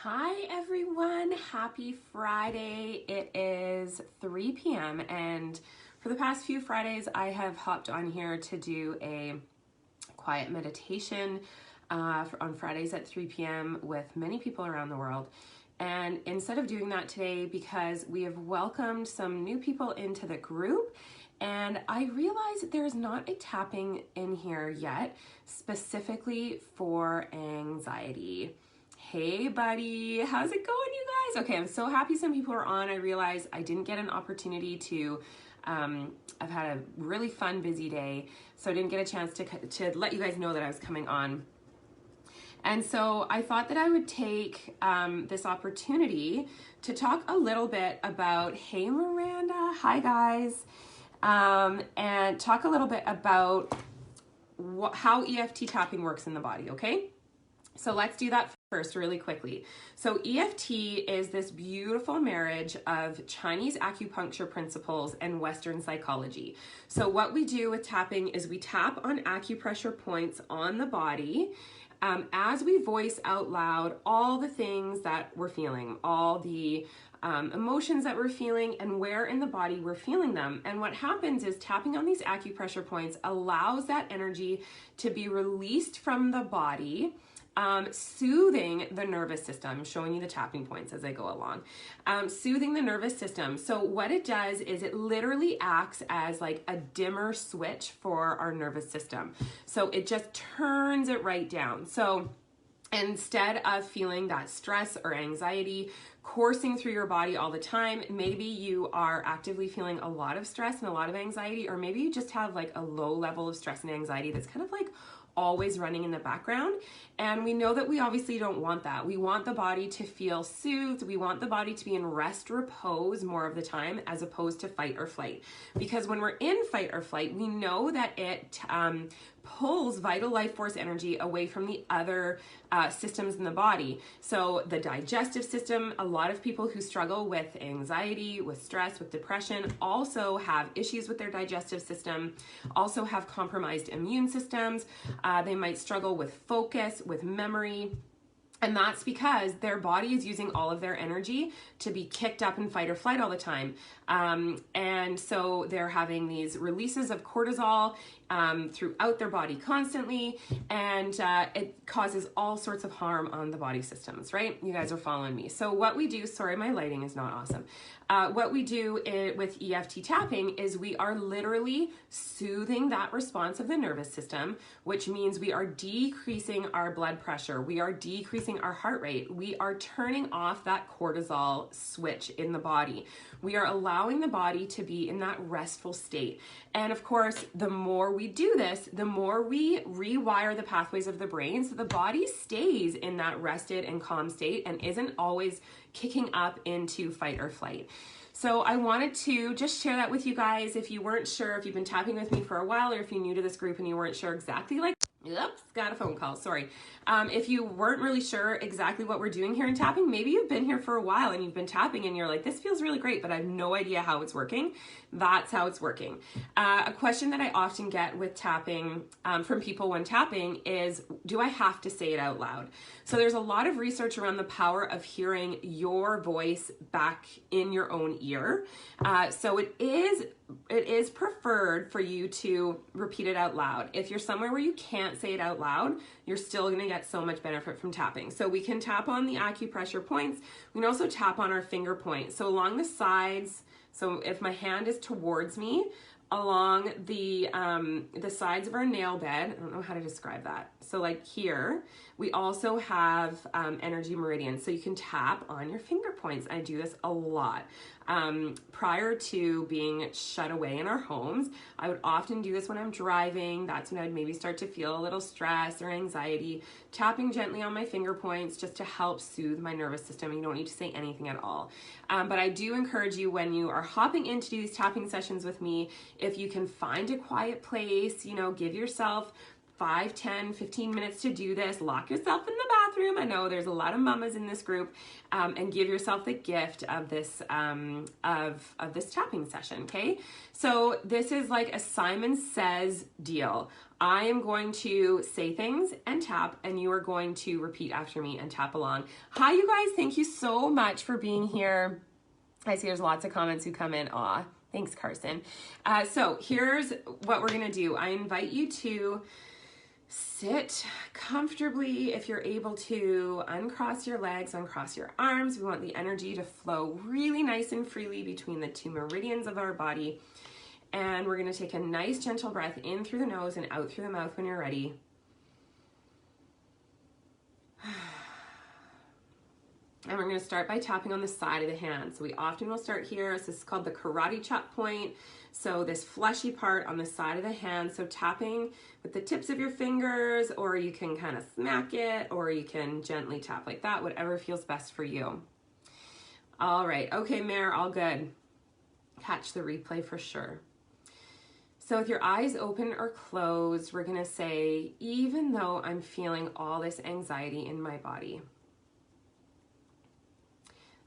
Hi everyone, happy Friday. It is 3 p.m. and for the past few Fridays I have hopped on here to do a quiet meditation on Fridays at 3 p.m. with many people around the world. And instead of doing that today, because we have welcomed some new people into the group, and I realized there's not a tapping in here yet specifically for anxiety. Hey buddy, how's it going you guys? Okay, I'm so happy some people are on. I realized I didn't get an opportunity to, I've had a really fun, busy day, so I didn't get a chance to let you guys know that I was coming on. And so I thought that I would take this opportunity to talk a little bit about, hey Miranda, hi guys, and talk a little bit about how EFT tapping works in the body, okay? So let's do that first really quickly. So EFT is this beautiful marriage of Chinese acupuncture principles and Western psychology. So what we do with tapping is we tap on acupressure points on the body as we voice out loud all the things that we're feeling, all the emotions that we're feeling and where in the body we're feeling them. And what happens is tapping on these acupressure points allows that energy to be released from the body, soothing the nervous system. I'm showing you the tapping points as I go along. Soothing the nervous system. So what it does is it literally acts as like a dimmer switch for our nervous system. So it just turns it right down. So instead of feeling that stress or anxiety coursing through your body all the time, maybe you are actively feeling a lot of stress and a lot of anxiety, or maybe you just have like a low level of stress and anxiety that's kind of like always running in the background. And we know that we obviously don't want that. We want the body to feel soothed. We want the body to be in rest, repose more of the time as opposed to fight or flight. Because when we're in fight or flight, we know that it pulls vital life force energy away from the other systems in the body. So the digestive system, a lot of people who struggle with anxiety, with stress, with depression also have issues with their digestive system, also have compromised immune systems. They might struggle with focus, with memory. And that's because their body is using all of their energy to be kicked up in fight or flight all the time. And so they're having these releases of cortisol throughout their body constantly, and it causes all sorts of harm on the body systems, right? You guys are following me. So what we do, sorry, my lighting is not awesome. What we do with EFT tapping is we are literally soothing that response of the nervous system, which means we are decreasing our blood pressure. We are decreasing our heart rate. We are turning off that cortisol switch in the body. We are allowing the body to be in that restful state. And of course, the more we do this, the more we rewire the pathways of the brain so the body stays in that rested and calm state and isn't always kicking up into fight or flight. So I wanted to just share that with you guys. If you weren't sure, if you've been tapping with me for a while, or if you're new to this group and you weren't sure exactly oops, got a phone call, sorry. If you weren't really sure exactly what we're doing here in tapping, maybe you've been here for a while and you've been tapping and you're like, this feels really great, but I have no idea how it's working. That's how it's working. A question that I often get with tapping from people when tapping is, do I have to say it out loud? So there's a lot of research around the power of hearing your voice back in your own ear. So it is preferred for you to repeat it out loud. If you're somewhere where you can't say it out loud, you're still gonna get so much benefit from tapping. So we can tap on the acupressure points. We can also tap on our finger points. So along the sides, so if my hand is towards me, along the sides of our nail bed, I don't know how to describe that. So like here, we also have energy meridians. So you can tap on your finger points. I do this a lot. Prior to being shut away in our homes, I would often do this when I'm driving. That's when I'd maybe start to feel a little stress or anxiety, tapping gently on my finger points just to help soothe my nervous system. You don't need to say anything at all. But I do encourage you, when you are hopping in to do these tapping sessions with me, if you can find a quiet place, you know, give yourself 5, 10, 15 minutes to do this. Lock yourself in the bathroom. I know there's a lot of mamas in this group, and give yourself the gift of this of this tapping session. Okay, so this is like a Simon Says deal. I am going to say things and tap, and you are going to repeat after me and tap along. Hi, you guys. Thank you so much for being here. I see there's lots of comments who come in. Aw, thanks, Carson. So here's what we're going to do. I invite you to sit comfortably. If you're able to, uncross your legs, uncross your arms. We want the energy to flow really nice and freely between the 2 meridians of our body. And we're going to take a nice gentle breath in through the nose and out through the mouth when you're ready. And we're going to start by tapping on the side of the hand. So we often will start here. So this is called the karate chop point. So this fleshy part on the side of the hand. So tapping with the tips of your fingers, or you can kind of smack it, or you can gently tap like that, whatever feels best for you. All right. Okay, Mare, all good. Catch the replay for sure. So with your eyes open or closed, we're going to say, even though I'm feeling all this anxiety in my body,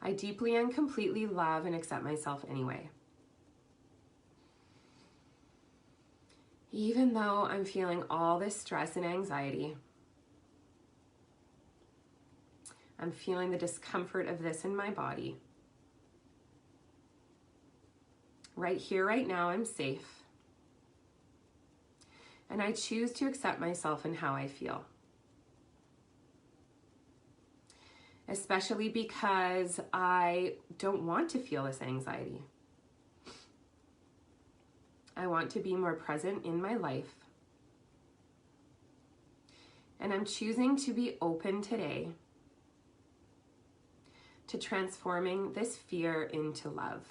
I deeply and completely love and accept myself anyway. Even though I'm feeling all this stress and anxiety, I'm feeling the discomfort of this in my body. Right here, right now, I'm safe. And I choose to accept myself and how I feel. Especially because I don't want to feel this anxiety. I want to be more present in my life. And I'm choosing to be open today to transforming this fear into love.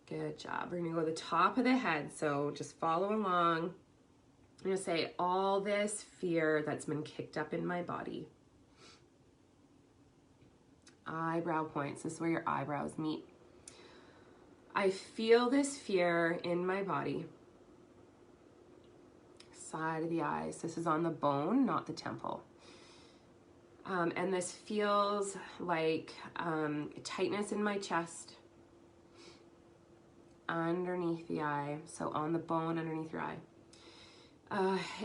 Good job. We're going to go to the top of the head, so just follow along. I'm going to say all this fear that's been kicked up in my body. Eyebrow points. This is where your eyebrows meet. I feel this fear in my body. Side of the eyes. This is on the bone, not the temple. And this feels like tightness in my chest. Underneath the eye, so on the bone underneath your eye.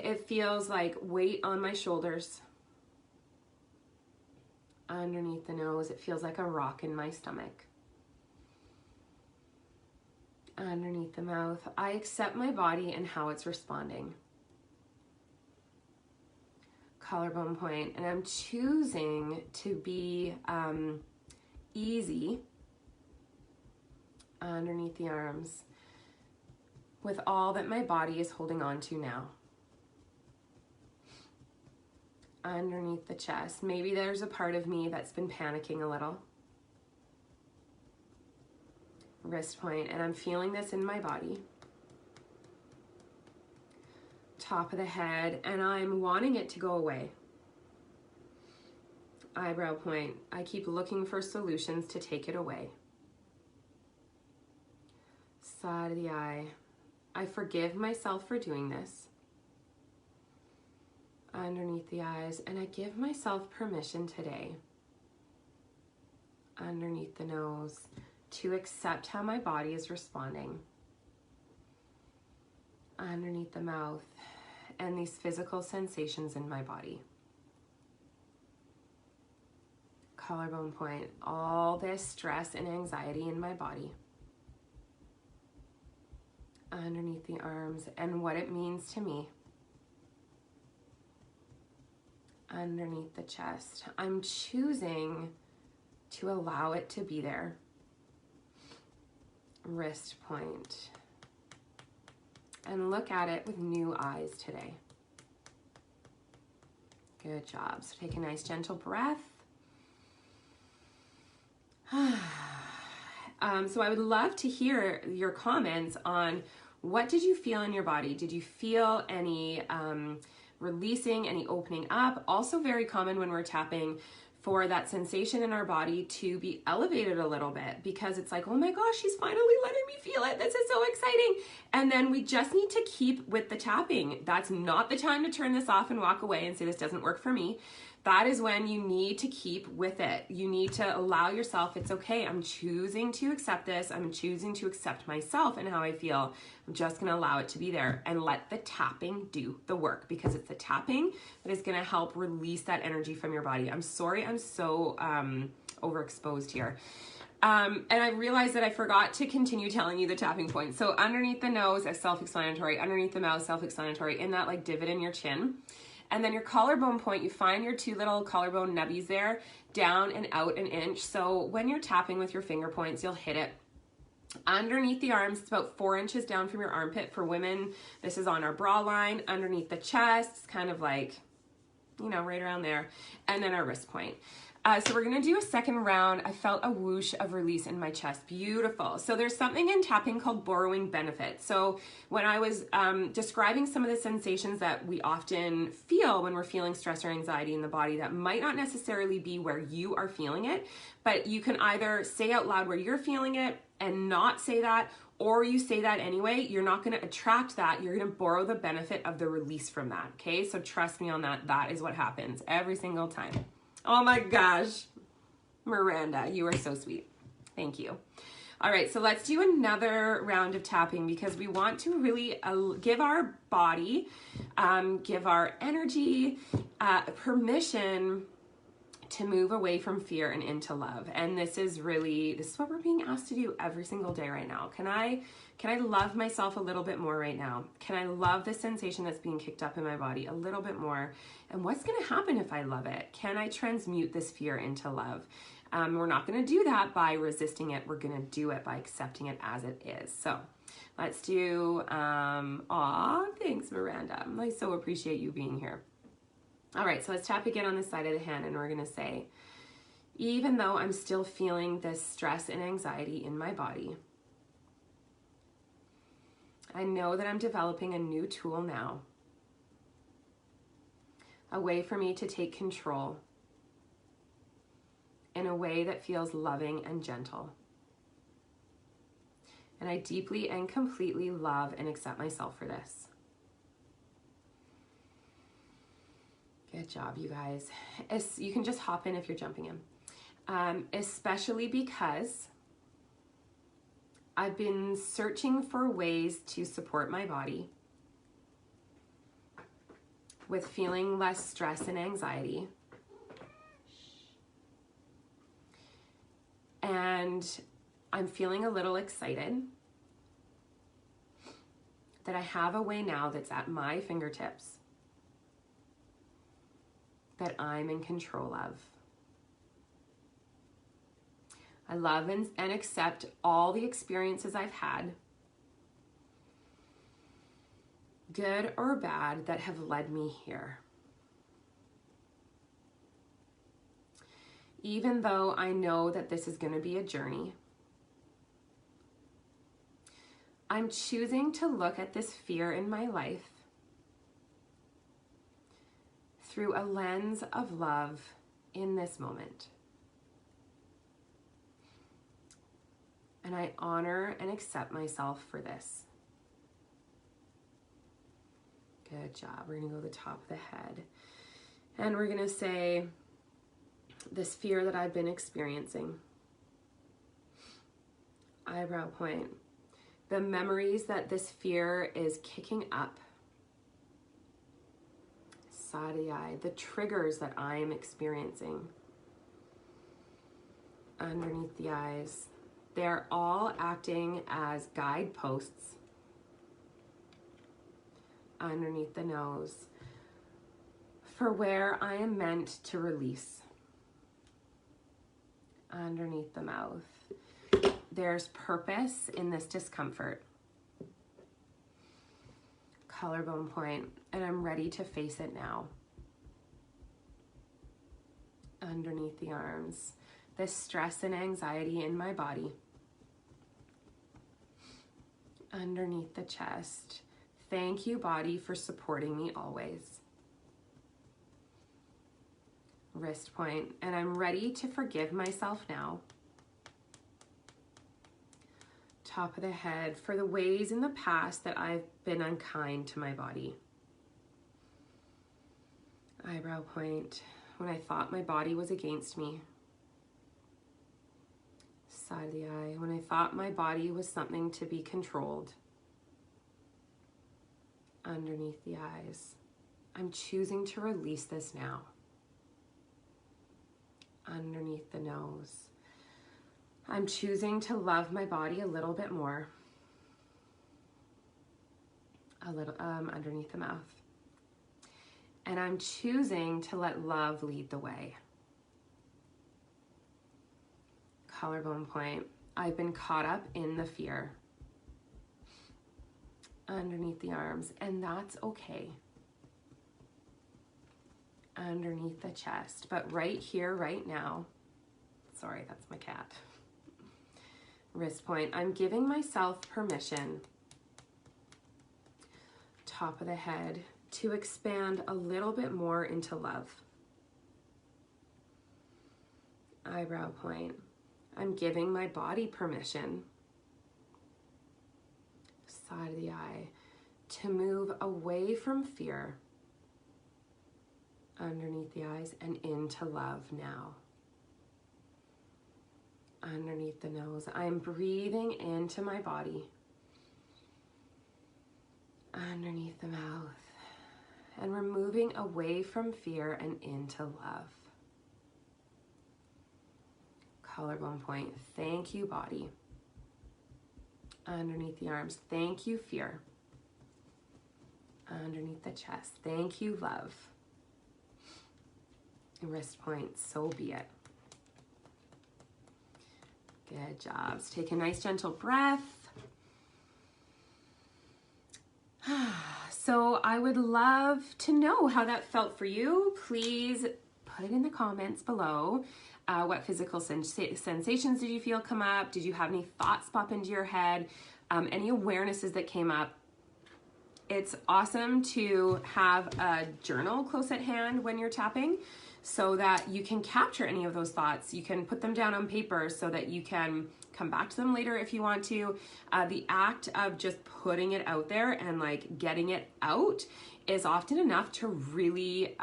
It feels like weight on my shoulders. Underneath the nose, it feels like a rock in my stomach. Underneath the mouth, I accept my body and how it's responding. Collarbone point, and I'm choosing to be easy underneath the arms with all that my body is holding on to now. Underneath the chest, maybe there's a part of me that's been panicking a little. Wrist point, and I'm feeling this in my body. Top of the head, and I'm wanting it to go away. Eyebrow point, I keep looking for solutions to take it away. Side of the eye, I forgive myself for doing this. Underneath the eyes, and I give myself permission today. Underneath the nose, to accept how my body is responding. Underneath the mouth, and these physical sensations in my body. Collarbone point, all this stress and anxiety in my body. Underneath the arms, and what it means to me. Underneath the chest, I'm choosing to allow it to be there. Wrist point, and look at it with new eyes today. Good job. So take a nice gentle breath. So I would love to hear your comments on what did you feel in your body? Did you feel any releasing, any opening up? Also very common when we're tapping for that sensation in our body to be elevated a little bit, because it's like, oh my gosh, she's finally letting me feel it. This is so exciting. And then we just need to keep with the tapping. That's not the time to turn this off and walk away and say, this doesn't work for me. That is when you need to keep with it. You need to allow yourself, it's okay, I'm choosing to accept this. I'm choosing to accept myself and how I feel. I'm just gonna allow it to be there and let the tapping do the work, because it's the tapping that is gonna help release that energy from your body. I'm sorry, I'm so overexposed here. And I realized that I forgot to continue telling you the tapping points. So underneath the nose, is self-explanatory. Underneath the mouth, self-explanatory. In that like divot in your chin. And then your collarbone point, you find your two little collarbone nubbies there, down and out an inch. So when you're tapping with your finger points, you'll hit it underneath the arms. It's about 4 inches down from your armpit. For women, this is on our bra line. Underneath the chest, it's kind of like, you know, right around there. And then our wrist point. So we're gonna do a second round. I felt a whoosh of release in my chest. Beautiful. So there's something in tapping called borrowing benefit. So when I was describing some of the sensations that we often feel when we're feeling stress or anxiety in the body, that might not necessarily be where you are feeling it, but you can either say out loud where you're feeling it and not say that, or you say that anyway. You're not going to attract that. You're going to borrow the benefit of the release from that. Okay. So trust me on that. That is what happens every single time. Oh my gosh, Miranda, you are so sweet. Thank you. All right, so let's do another round of tapping, because we want to really give our body, give our energy permission to move away from fear and into love. And this is what we're being asked to do every single day right now. Can I love myself a little bit more right now? Can I love the sensation that's being kicked up in my body a little bit more? And what's gonna happen if I love it? Can I transmute this fear into love? We're not gonna do that by resisting it. We're gonna do it by accepting it as it is. So let's do, thanks Miranda. I so appreciate you being here. All right, so let's tap again on the side of the hand, and we're gonna say, even though I'm still feeling this stress and anxiety in my body, I know that I'm developing a new tool now, a way for me to take control in a way that feels loving and gentle. And I deeply and completely love and accept myself for this. Good job, you guys. You can just hop in if you're jumping in. Especially because I've been searching for ways to support my body with feeling less stress and anxiety. And I'm feeling a little excited that I have a way now that's at my fingertips that I'm in control of. I love and accept all the experiences I've had, good or bad, that have led me here. Even though I know that this is going to be a journey, I'm choosing to look at this fear in my life through a lens of love in this moment. And I honor and accept myself for this. Good job. We're going to go to the top of the head. And we're going to say, this fear that I've been experiencing. Eyebrow point. The memories that this fear is kicking up. Side of the eye. The triggers that I am experiencing. Underneath the eyes. They're all acting as guideposts underneath the nose for where I am meant to release. Underneath the mouth. There's purpose in this discomfort. Collarbone point, and I'm ready to face it now. Underneath the arms. This stress and anxiety in my body. Underneath the chest. Thank you, body, for supporting me always. wrist point, and I'm ready to forgive myself now. Top of the head, for the ways in the past that I've been unkind to my body. Eyebrow point, when I thought my body was against me. Side of the eye, when I thought my body was something to be controlled. Underneath the eyes, I'm choosing to release this now. Underneath the nose, I'm choosing to love my body a little bit more. A little underneath the mouth. And I'm choosing to let love lead the way. Collarbone point, I've been caught up in the fear. Underneath the arms, and that's okay. Underneath the chest, but right here, right now, sorry, that's my cat. Wrist point, I'm giving myself permission, top of the head, to expand a little bit more into love. Eyebrow point, I'm giving my body permission, side of the eye, to move away from fear, underneath the eyes, and into love now. Underneath the nose, I'm breathing into my body. Underneath the mouth, and we're moving away from fear and into love. Collarbone point, thank you, body. Underneath the arms, thank you, fear. Underneath the chest, thank you, love. Wrist point, so be it. Good job. So take a nice gentle breath. So I would love to know how that felt for you. Please put it in the comments below. What physical sensations did you feel come up? Did you have any thoughts pop into your head? Any awarenesses that came up? It's awesome to have a journal close at hand when you're tapping so that you can capture any of those thoughts. You can put them down on paper so that you can come back to them later if you want to. The act of just putting it out there and like getting it out is often enough to really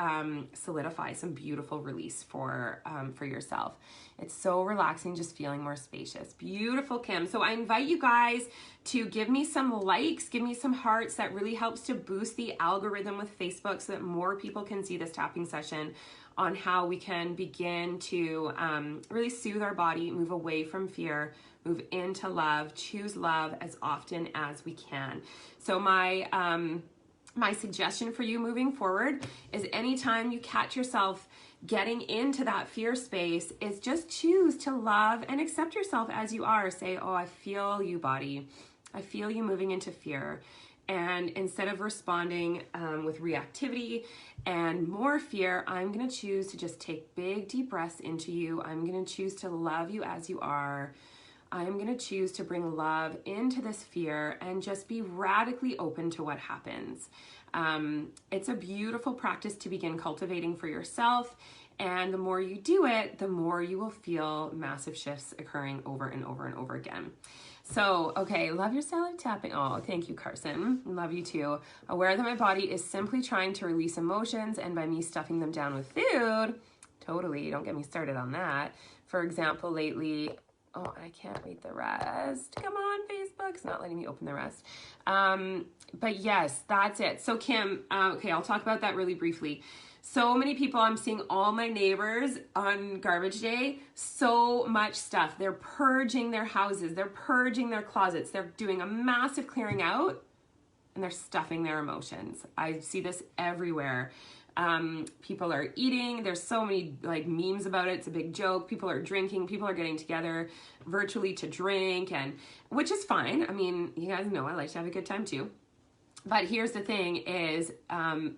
solidify some beautiful release for yourself. It's so relaxing, just feeling more spacious. Beautiful, Kim. So I invite you guys to give me some likes, give me some hearts. That really helps to boost the algorithm with Facebook so that more people can see this tapping session on how we can begin to really soothe our body, move away from fear, move into love, choose love as often as we can. So my suggestion for you moving forward is anytime you catch yourself getting into that fear space is just choose to love and accept yourself as you are. Say, oh, I feel you, body. I feel you moving into fear. And instead of responding with reactivity and more fear, I'm going to choose to just take big, deep breaths into you. I'm going to choose to love you as you are. I'm going to choose to bring love into this fear and just be radically open to what happens. It's a beautiful practice to begin cultivating for yourself. And the more you do it, the more you will feel massive shifts occurring over and over and over again. So, okay, love your style of tapping. Oh, thank you, Carson. Love you too. Aware that my body is simply trying to release emotions, and by me stuffing them down with food, totally, don't get me started on that. For example, lately, oh, I can't read the rest. Come on, Facebook. It's not letting me open the rest. But yes, that's it. So Kim, okay, I'll talk about that really briefly. So many people, I'm seeing all my neighbors on garbage day, so much stuff. They're purging their houses. They're purging their closets. They're doing a massive clearing out and they're stuffing their emotions. I see this everywhere. People are eating. There's so many like memes about it. It's a big joke. People are drinking. People are getting together virtually to drink, and which is fine. I mean, you guys know I like to have a good time too. But here's the thing is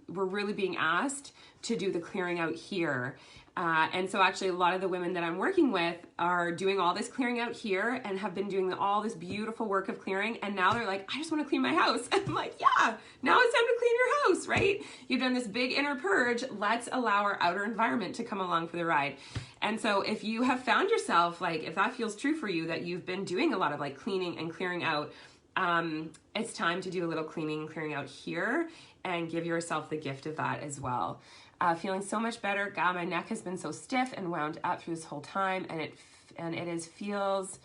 we're really being asked to do the clearing out here. And so actually a lot of the women that I'm working with are doing all this clearing out here and have been doing all this beautiful work of clearing. And now they're like, I just want to clean my house. I'm like, yeah, now it's time to clean your house, right? You've done this big inner purge. Let's allow our outer environment to come along for the ride. And so if you have found yourself, like if that feels true for you, that you've been doing a lot of like cleaning and clearing out, it's time to do a little cleaning and clearing out here and give yourself the gift of that as well. Feeling so much better. God, my neck has been so stiff and wound up through this whole time, and it feels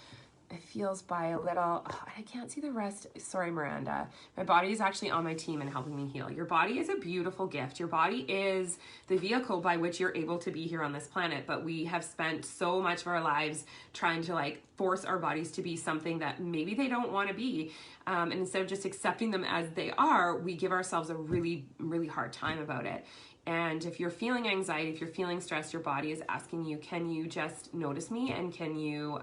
by a little, I can't see the rest. Sorry, Miranda. My body is actually on my team and helping me heal. Your body is a beautiful gift. Your body is the vehicle by which you're able to be here on this planet, but we have spent so much of our lives trying to like force our bodies to be something that maybe they don't want to be. And instead of just accepting them as they are, we give ourselves a really, really hard time about it. And if you're feeling anxiety, if you're feeling stressed, your body is asking you, can you just notice me and can you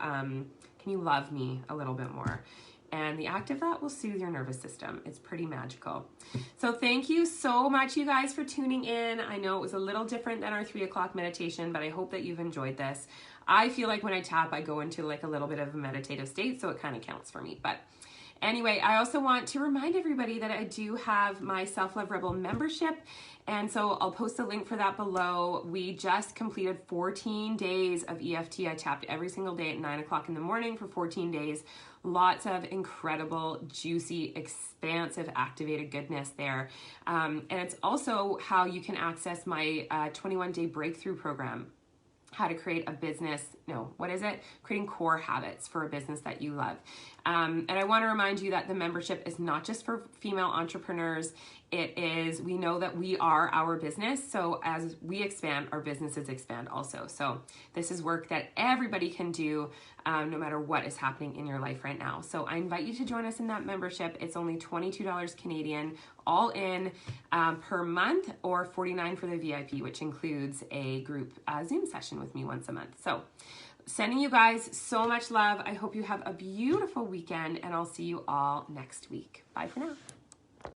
love me a little bit more? And the act of that will soothe your nervous system. It's pretty magical. So thank you so much, you guys, for tuning in. I know it was a little different than our 3 o'clock meditation, but I hope that you've enjoyed this. I feel like when I tap, I go into like a little bit of a meditative state, so it kind of counts for me. But anyway, I also want to remind everybody that I do have my Self-Love Rebel membership. And so I'll post a link for that below. We just completed 14 days of EFT. I tapped every single day at 9 o'clock in the morning for 14 days. Lots of incredible, juicy, expansive, activated goodness there. And it's also how you can access my 21-day breakthrough program. How to create a business, creating core habits for a business that you love. And I want to remind you that the membership is not just for female entrepreneurs. It is, we know that we are our business. So as we expand, our businesses expand also. So this is work that everybody can do no matter what is happening in your life right now. So I invite you to join us in that membership. It's only $22 Canadian, all in per month, or $49 for the VIP, which includes a group Zoom session with me once a month. So sending you guys so much love. I hope you have a beautiful weekend, and I'll see you all next week. Bye for now.